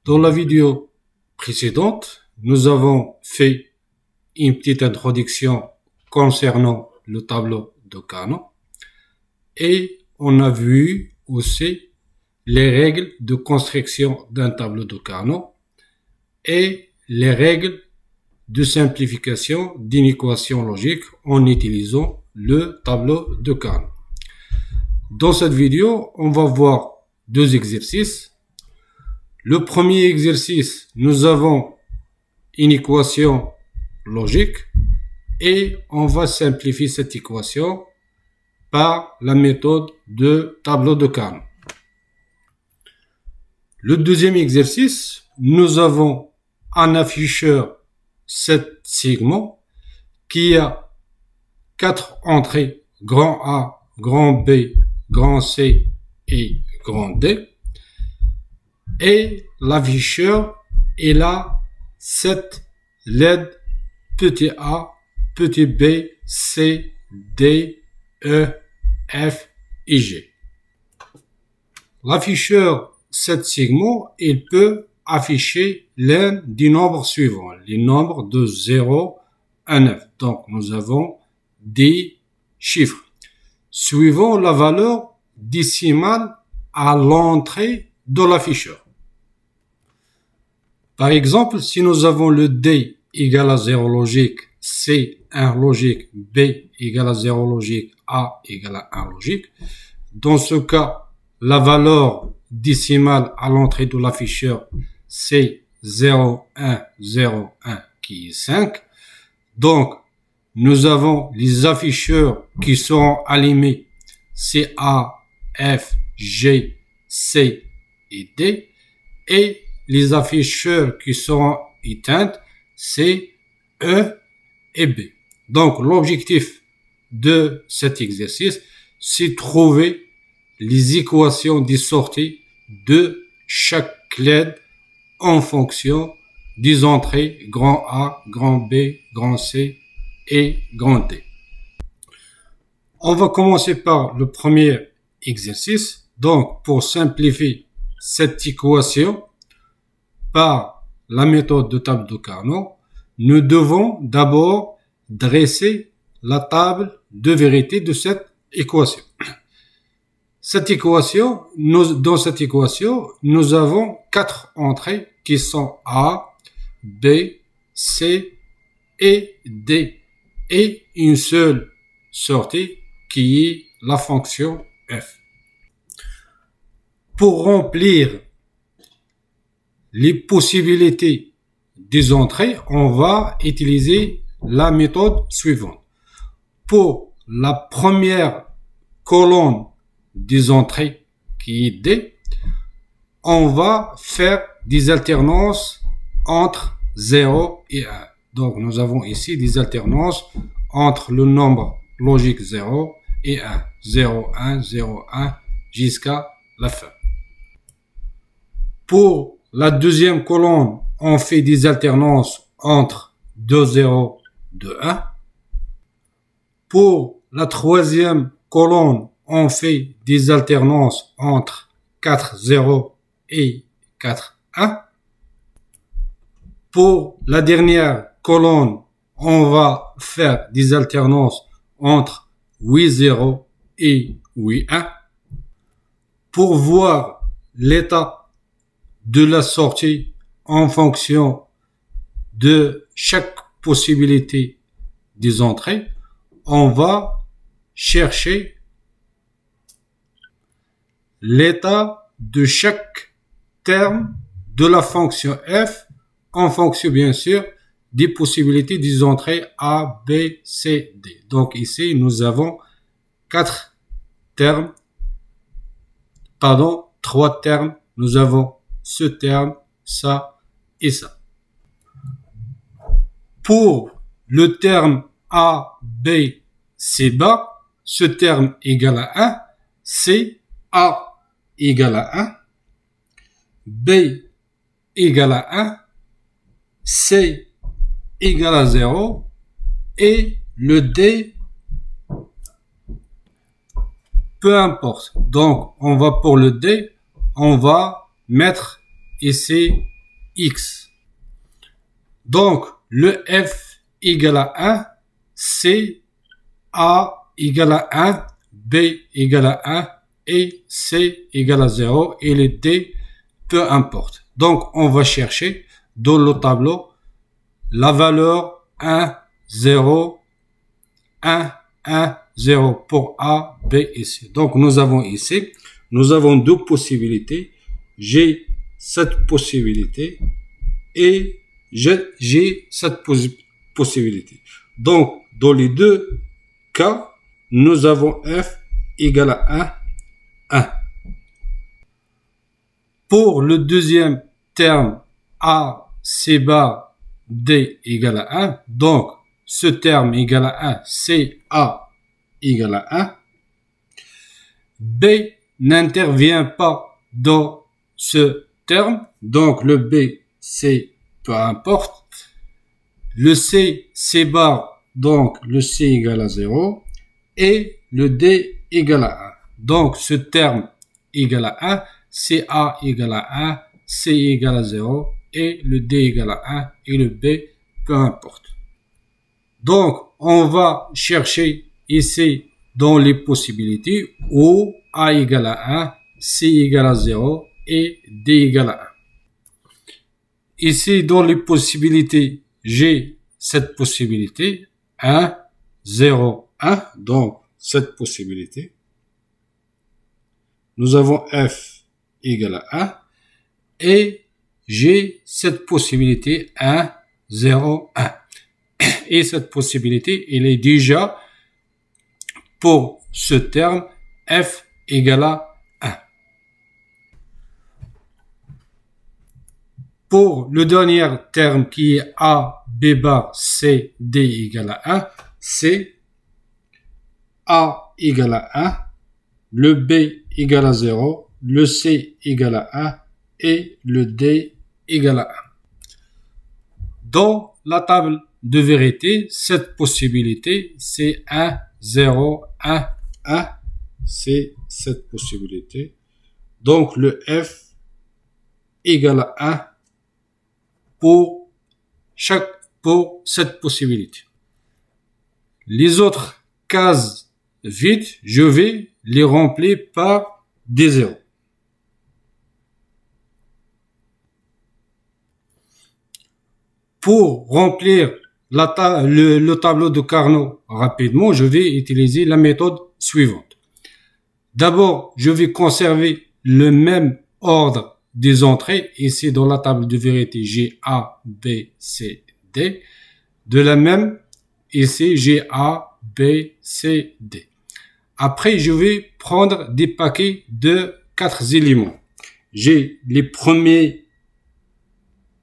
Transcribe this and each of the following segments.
Dans la vidéo précédente, nous avons fait une petite introduction concernant le tableau de Carnot et on a vu aussi les règles de construction d'un tableau de Carnot et les règles de simplification d'une équation logique en utilisant le tableau de Carnot. Dans cette vidéo, on va voir deux exercices. Le premier exercice, nous avons une équation logique et on va simplifier cette équation par la méthode de tableau de Carnot. Le deuxième exercice, nous avons un afficheur 7 segments qui a 4 entrées, grand A, grand B, grand C et grand D. Et l'afficheur, il a 7 LED petit a, petit b, c, d, e, f et g. L'afficheur 7 segments, il peut afficher l'un des nombres suivants, les nombres de 0 à 9. Donc, nous avons des chiffres suivant la valeur décimale à l'entrée de l'afficheur. Par exemple, si nous avons le D égale à 0 logique, C 1 logique, B égale à 0 logique, A égale à 1 logique, dans ce cas, la valeur décimale à l'entrée de l'afficheur, c'est 0,1,0,1 qui est 5. Donc, nous avons les afficheurs qui seront allumés, c'est A, F, G, C et D, et les afficheurs qui seront éteints, c'est E et B. Donc, l'objectif de cet exercice, c'est trouver les équations des sorties de chaque LED en fonction des entrées grand A, grand B, grand C et grand D. On va commencer par le premier exercice. Donc, pour simplifier cette équation par la méthode de table de Carnot, nous devons d'abord dresser la table de vérité de cette équation. Dans cette équation, nous avons 4 entrées qui sont A, B, C et D et une seule sortie qui est la fonction f. Pour remplir les possibilités des entrées, on va utiliser la méthode suivante. Pour la première colonne des entrées qui est D, on va faire des alternances entre 0 et 1. Donc, nous avons ici des alternances entre le nombre logique 0 et 1. 0, 1, 0, 1 jusqu'à la fin. Pour la deuxième colonne, on fait des alternances entre 2 0, 2 1. Pour la troisième colonne, on fait des alternances entre 4 0 et 4 1. Pour la dernière colonne, on va faire des alternances entre 8 0 et 8 1. Pour voir l'état de la sortie en fonction de chaque possibilité des entrées, on va chercher l'état de chaque terme de la fonction f en fonction bien sûr des possibilités des entrées A, B, C, D. Donc ici nous avons 3 termes. Nous avons ce terme, ça et ça. Pour le terme A, B, C bas, ce terme égale à 1, c'est A égale à 1, B égale à 1, C égale à 0 et le D, peu importe. Donc, on va pour le D, on va mettre ici x. Donc, le f égale à 1, c'est a égale à 1, b égale à 1 et c égale à 0 et le d, peu importe. Donc, on va chercher dans le tableau la valeur 1, 0, 1, 1, 0 pour A, B et C. Donc, nous avons ici, nous avons deux possibilités. J'ai cette possibilité et j'ai cette possibilité. Donc, dans les deux cas, nous avons f égale à 1, 1. Pour le deuxième terme, A, C bar, D égale à 1. Donc, ce terme égale à 1, C, A égale à 1. B n'intervient pas dans ce terme. Donc, le B, C, peu importe. Le C, C bar, donc le C égale à 0. Et le D égale à 1. Donc, ce terme égale à 1. CA égale à 1, C égale à 0, et le D égale à 1, et le B, peu importe. Donc, on va chercher ici dans les possibilités où A égale à 1, C égale à 0, et D égale à 1. Ici, dans les possibilités, j'ai cette possibilité, 1, 0, 1, donc cette possibilité. Nous avons F égale à 1 et j'ai cette possibilité 1, 0, 1 et cette possibilité elle est déjà pour ce terme f égale à 1. Pour le dernier terme qui est a, b bar, c, d égale à 1, c'est a égale à 1, le b égale à 0, le C égale à 1 et le D égale à 1. Dans la table de vérité, cette possibilité, c'est 1, 0, 1, 1. C'est cette possibilité. Donc, le F égale à 1 pour cette possibilité. Les autres cases vides, je vais les remplir par des zéros. Pour remplir le tableau de Carnot rapidement, je vais utiliser la méthode suivante. D'abord, je vais conserver le même ordre des entrées. Ici, dans la table de vérité, j'ai A, B, C, D. De la même, ici, j'ai A, B, C, D. Après, je vais prendre des paquets de 4 éléments. J'ai les premiers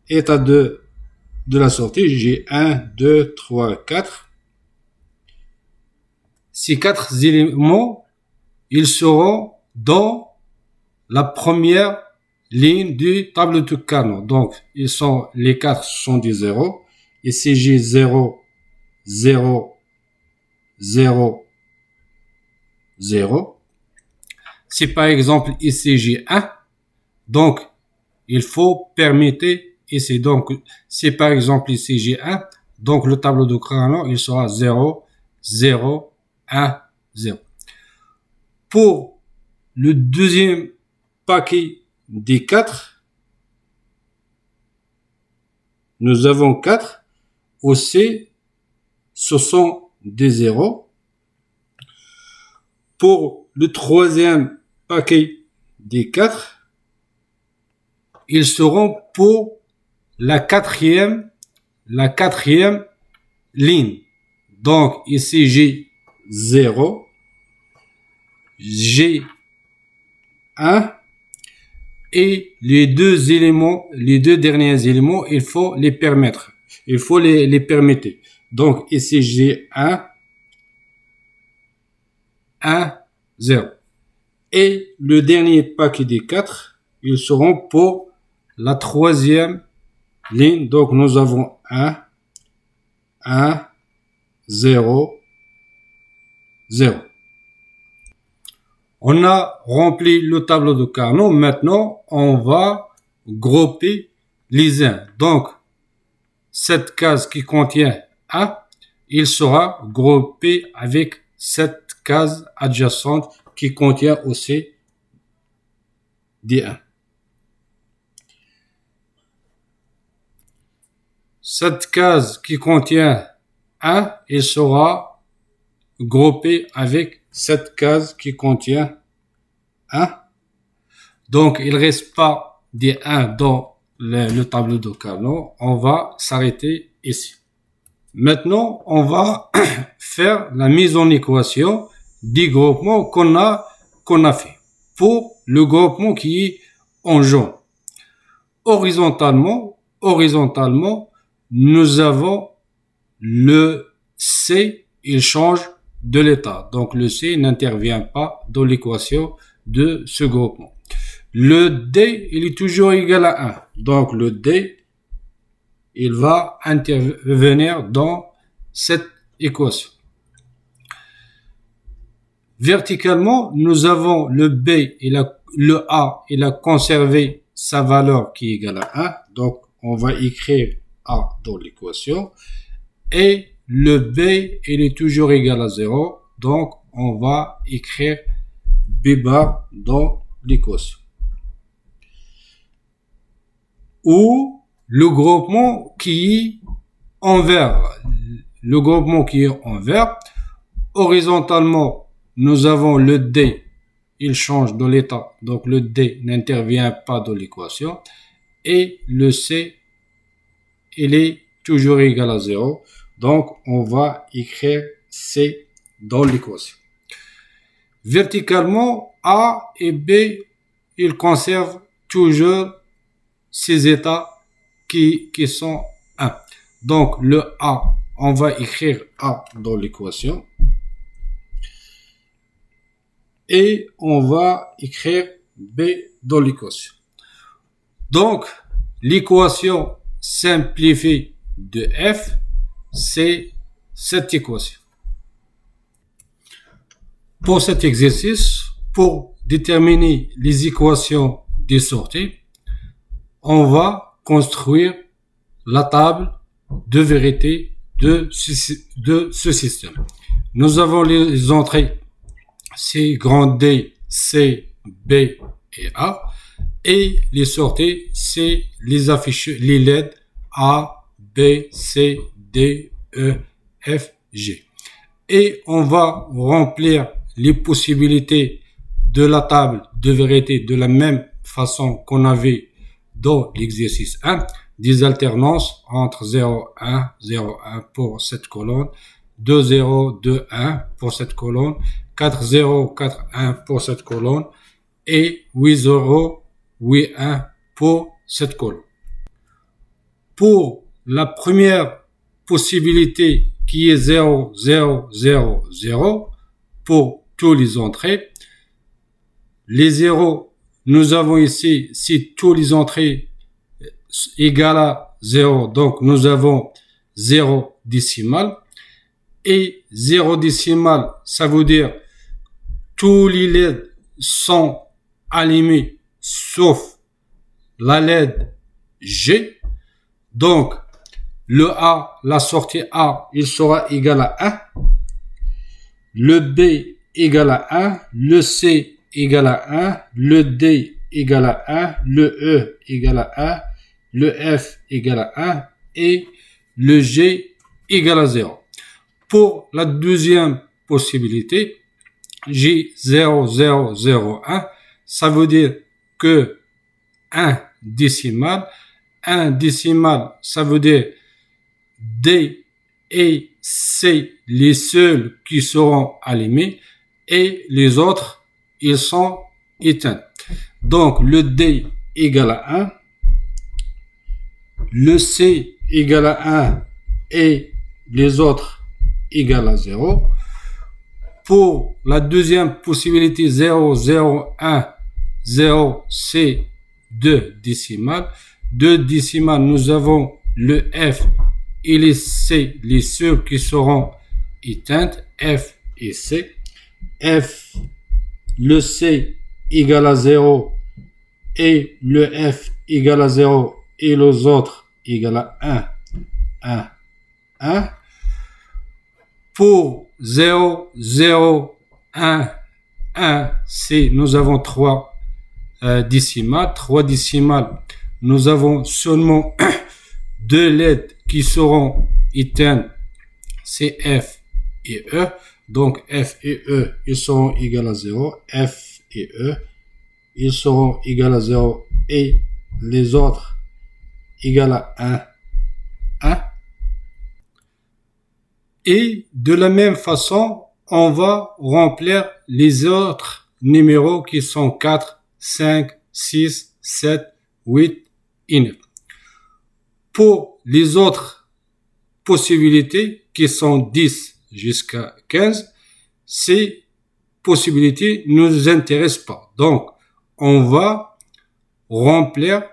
états de la sortie, j'ai 1, 2, 3, 4. Ces 4 éléments, ils seront dans la première ligne du tableau de Carnot. Donc, les 4 sont des zéros. Ici, j'ai 0, 0, 0, 0. Si par exemple, ici, j'ai 1, donc, il faut permettre ici. Donc, si par exemple ici j'ai 1, donc le tableau de Carnot, il sera 0, 0, 1, 0. Pour le deuxième paquet des 4, nous avons 4. Aussi, ce sont des 0. Pour le troisième paquet des 4, ils seront pour la quatrième ligne. Donc, ici, j'ai 0, j'ai 1, et les deux derniers éléments, il faut les permettre. Il faut les permettre. Donc, ici, j'ai 1, 1, 0. Et le dernier paquet des 4, ils seront pour la troisième ligne. Donc, nous avons 1, 1, 0, 0. On a rempli le tableau de Carnot. Maintenant, on va grouper les 1. Donc, cette case qui contient 1, il sera groupé avec cette case adjacente qui contient aussi des 1. Cette case qui contient 1, il sera groupé avec cette case qui contient 1. Donc, il ne reste pas des 1 dans le tableau de Carnot. On va s'arrêter ici. Maintenant, on va faire la mise en équation des groupements qu'on a fait. Pour le groupement qui est en jaune. Horizontalement, nous avons le C, il change de l'état. Donc, le C n'intervient pas dans l'équation de ce groupement. Le D, il est toujours égal à 1. Donc, le D, il va intervenir dans cette équation. Verticalement, nous avons le B et le A, il a conservé sa valeur qui est égale à 1. Donc, on va écrire A dans l'équation. Et le B, il est toujours égal à 0. Donc, on va écrire B bar dans l'équation. Ou le groupement qui est en vert. Le groupement qui est en vert, horizontalement, nous avons le D, il change de l'état, donc le D n'intervient pas dans l'équation, et le C, il est toujours égal à 0, donc on va écrire C dans l'équation. Verticalement, A et B, ils conservent toujours ces états qui sont 1. Donc le A, on va écrire A dans l'équation. Et on va écrire B dans l'équation. Donc, l'équation simplifiée de F, c'est cette équation. Pour cet exercice, pour déterminer les équations des sorties, on va construire la table de vérité de ce système. Nous avons les entrées C, grand D, C, B et A. Et les sorties, c'est les affiches, les LED A, B, C, D, E, F, G. Et on va remplir les possibilités de la table de vérité de la même façon qu'on avait dans l'exercice 1. Des alternances entre 0, 1, 0, 1 pour cette colonne, 2, 0, 2, 1 pour cette colonne, 4, 0, 4, 1 pour cette colonne et 8, 0, 8, 1 pour cette colonne. Pour la première possibilité qui est 0, 0, 0, 0 pour tous les entrées, les 0, nous avons ici, si tous les entrées égale à 0, donc nous avons 0 décimal. Et 0 décimal, ça veut dire tous les LED sont allumés sauf la LED G. Donc, le A, la sortie A, il sera égal à 1. Le B égal à 1. Le C égal à 1. Le D égal à 1. Le E égal à 1. Le F égal à 1. Et le G égal à 0. Pour la deuxième possibilité, J 0, 0, 0, 1, ça veut dire que 1 décimal, ça veut dire D et C les seuls qui seront allumés et les autres, ils sont éteints. Donc, le D égale à 1, le C égale à 1 et les autres égale à 0. Pour la deuxième possibilité 0, 0, 1, 0, c'est 2 décimales. 2 décimales, nous avons le F et les C, les seuls qui seront éteintes, F et C. F, le C égale à 0 et le F égale à 0 et les autres égale à 1, 1, 1. Pour 0, 0, 1, 1, nous avons 3 décimales. 3 décimales, nous avons seulement 2 lettres qui seront éteintes, c'est F et E. Donc F et E, ils seront égaux à 0. F et E, ils seront égaux à 0 et les autres égaux à 1, 1. Et de la même façon, on va remplir les autres numéros qui sont 4, 5, 6, 7, 8 et 9. Pour les autres possibilités qui sont 10 jusqu'à 15, ces possibilités ne nous intéressent pas. Donc, on va remplir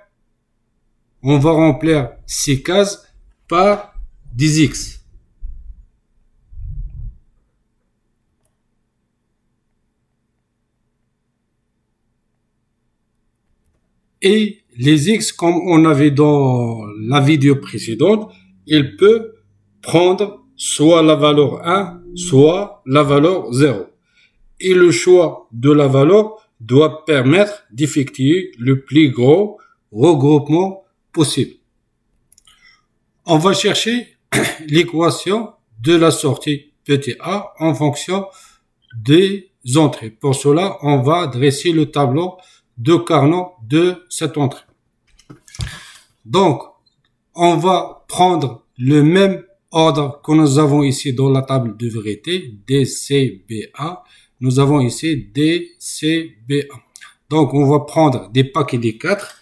ces cases par des X. Et les X, comme on avait dans la vidéo précédente, il peut prendre soit la valeur 1, soit la valeur 0. Et le choix de la valeur doit permettre d'effectuer le plus gros regroupement possible. On va chercher l'équation de la sortie petit a en fonction des entrées. Pour cela, on va dresser le tableau de Carnot de cette entrée. Donc, on va prendre le même ordre que nous avons ici dans la table de vérité, DCBA. Nous avons ici DCBA. Donc, on va prendre des paquets de 4.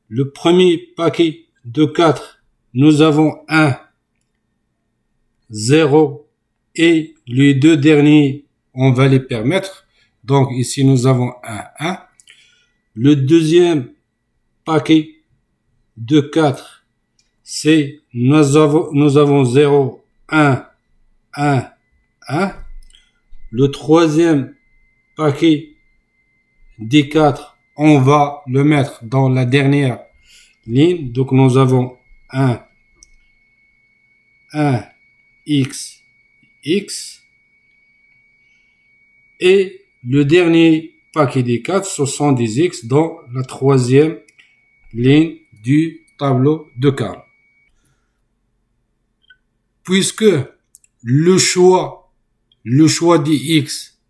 Le premier paquet de 4, nous avons 1, 0 et les deux derniers, on va les permettre. Donc, ici, nous avons 1, 1. Le deuxième paquet de 4, c'est nous avons 0, 1, 1, 1. Le troisième paquet des 4, on va le mettre dans la dernière ligne. Donc, nous avons 1, 1, X, X. Et le dernier paquet des 4, ce sont des X dans la troisième ligne du tableau de Carnot. Puisque le choix des X,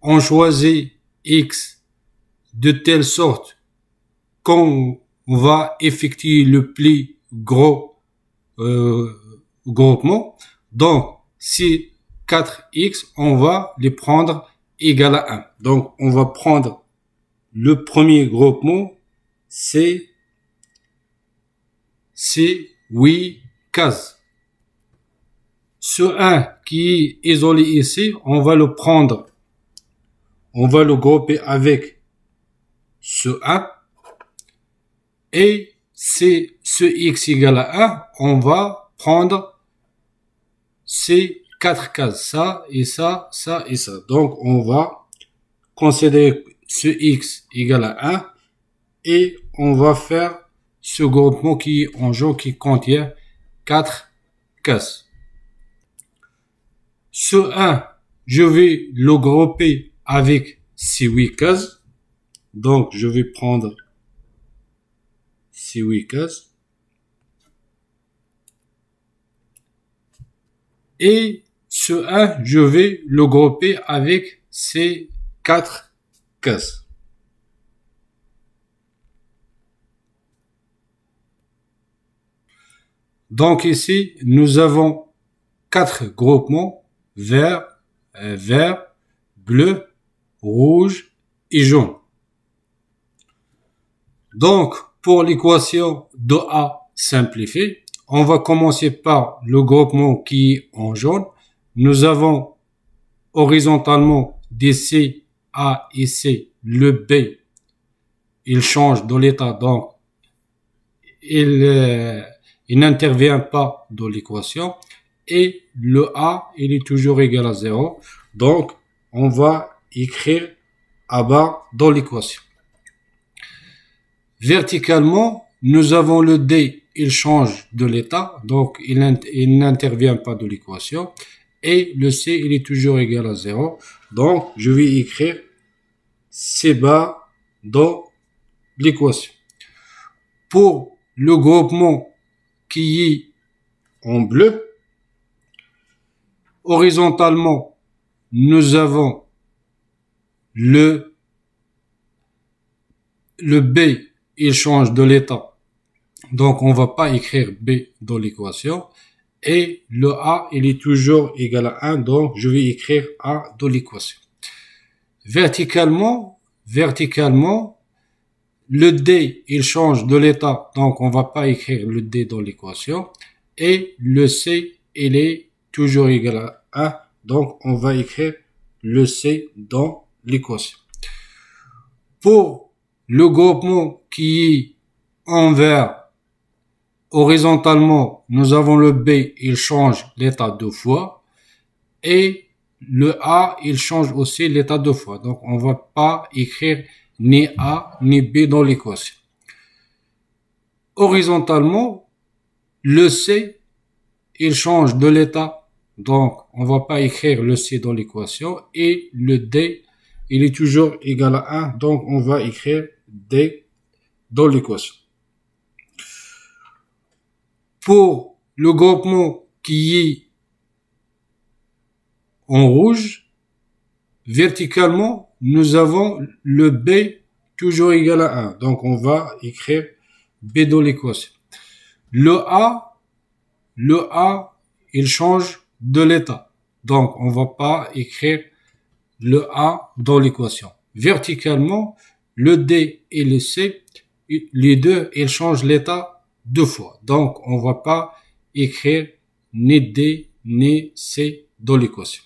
on choisit X de telle sorte qu'on va effectuer le plus gros groupement. Donc, si 4x, on va les prendre égal à 1. Donc, on va prendre le premier groupement, c'est 8 cases. Ce 1 qui est isolé ici, on va le prendre, on va le grouper avec ce 1. Et c'est ce x égale à 1, on va prendre ces 4 cases, ça et ça, ça et ça. Donc, on va considérer ce x égale à 1 et on va faire ce groupement qui est en jaune qui contient 4 cases. Ce 1, je vais le grouper avec ces 8 cases. Donc, je vais prendre ces 8 cases. Et ce 1, je vais le grouper avec ces 4 cases. Donc ici, nous avons 4 groupements, vert, bleu, rouge et jaune. Donc, pour l'équation de A simplifiée, on va commencer par le groupement qui est en jaune. Nous avons horizontalement des C, A et C. Le B, il change de l'état, donc il n'intervient pas dans l'équation. Et le A, il est toujours égal à 0. Donc, on va écrire à bas dans l'équation. Verticalement, nous avons le D, il change de l'état, donc il n'intervient pas de l'équation. Et le C, il est toujours égal à 0. Donc, je vais écrire C bar dans l'équation. Pour le groupement qui est en bleu, horizontalement, nous avons le B, il change de l'état. Donc, on va pas écrire B dans l'équation. Et le A, il est toujours égal à 1. Donc, je vais écrire A dans l'équation. Verticalement, le D, il change de l'état. Donc, on va pas écrire le D dans l'équation. Et le C, il est toujours égal à 1. Donc, on va écrire le C dans l'équation. Pour le groupement qui est en vert, horizontalement, nous avons le B, il change l'état 2 fois. Et le A, il change aussi l'état 2 fois. Donc, on va pas écrire ni A ni B dans l'équation. Horizontalement, le C, il change de l'état. Donc, on va pas écrire le C dans l'équation. Et le D, il est toujours égal à 1. Donc, on va écrire D dans l'équation. Pour le groupement qui est en rouge, verticalement, nous avons le B toujours égal à 1. Donc, on va écrire B dans l'équation. Le A, il change de l'état. Donc, on va pas écrire le A dans l'équation. Verticalement, le D et le C, les deux, ils changent l'état 2 fois. Donc, on va pas écrire ni D ni C dans l'équation.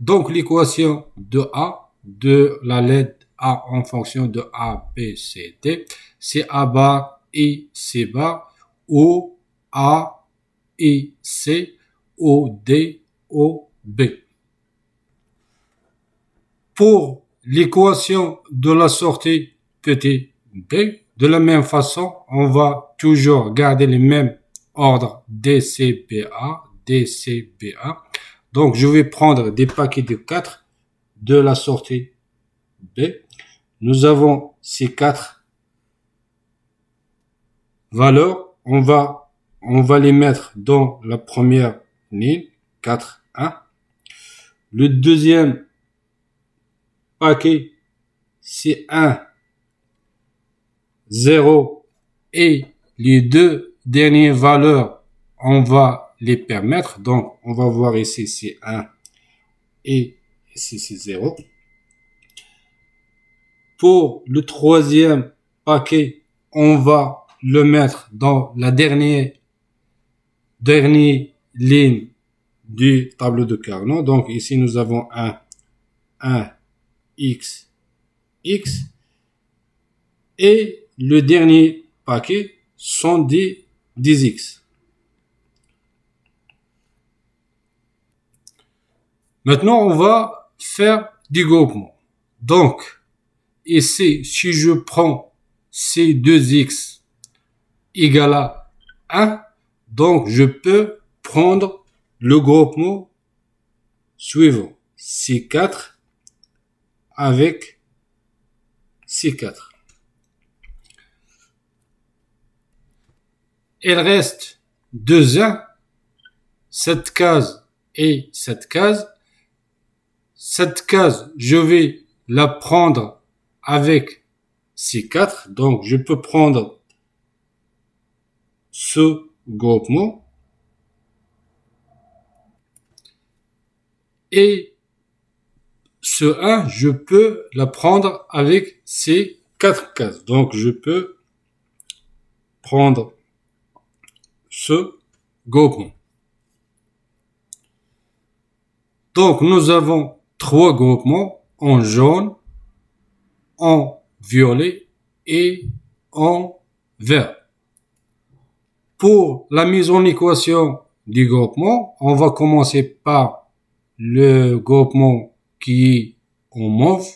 Donc, l'équation de A, de la lettre A en fonction de A, B, C, D, c'est A bar et C bar, O, A, et C, O, D, O, B. Pour l'équation de la sortie petit b, de la même façon, on va toujours garder les mêmes ordres DCBA, DCBA. Donc, je vais prendre des paquets de 4 de la sortie B. Nous avons ces 4 valeurs. On va les mettre dans la première ligne, 4, 1. Le deuxième paquet, c'est 1, 0. Et les deux dernières valeurs, on va les permettre. Donc, on va voir ici, c'est 1 et ici, c'est 0. Pour le troisième paquet, on va le mettre dans la dernière ligne du tableau de Carnot. Donc, ici, nous avons 1, X, X. Et le dernier paquet sont des X. Maintenant, on va faire des groupements. Donc, ici, si je prends ces 2x égale à 1, donc je peux prendre le groupement suivant. C4 avec C4. Il reste 2 1, cette case et cette case. Cette case, je vais la prendre avec C4. Donc, je peux prendre ce groupement. Et ce 1, je peux la prendre avec ces 4 cases. Donc, je peux prendre ce groupement. Donc, nous avons 3 groupements en jaune, en violet et en vert. Pour la mise en équation du groupement, on va commencer par le groupement qui est en mauve.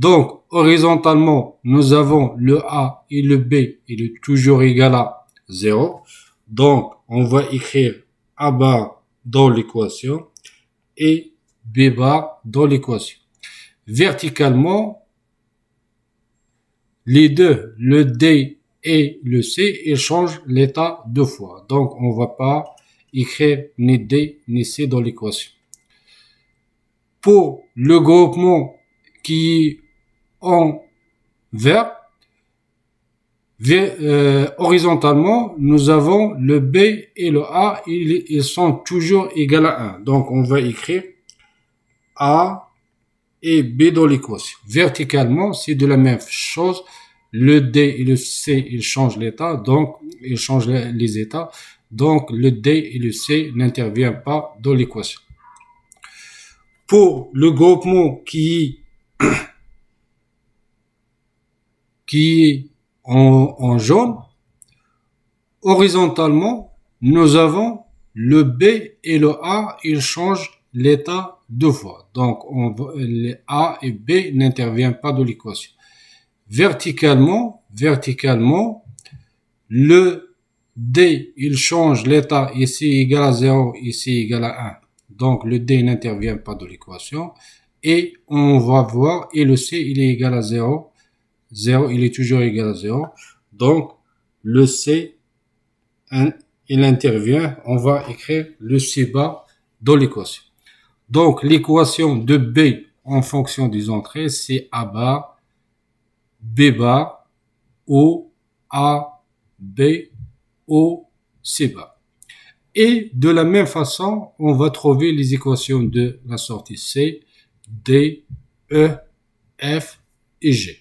Donc, horizontalement, nous avons le A et le B, il est toujours égal à 0. Donc, on va écrire A bar dans l'équation et B bar dans l'équation. Verticalement, les deux, le D et le C, ils changent l'état deux fois. Donc, on ne va pas écrire ni D ni C dans l'équation. Pour le groupement qui est en vert, horizontalement, nous avons le B et le A, ils sont toujours égaux à 1. Donc, on va écrire A et B dans l'équation. Verticalement, c'est de la même chose. Le D et le C, ils changent l'état, donc ils changent les états. Donc, le D et le C n'interviennent pas dans l'équation. Pour le groupement qui est en jaune, horizontalement, nous avons le B et le A, ils changent l'état deux fois. Donc, les A et B n'interviennent pas dans l'équation. Verticalement, le D, il change l'état ici égal à 0, ici égal à 1. Donc, le D n'intervient pas dans l'équation. Et on va voir, et le C, il est égal à 0. 0, il est toujours égal à 0. Donc, le C, il intervient. On va écrire le C bar dans l'équation. Donc, l'équation de B en fonction des entrées, c'est A bar, B bar, O, A, B, O, C bar. Et de la même façon, on va trouver les équations de la sortie C, D, E, F et G.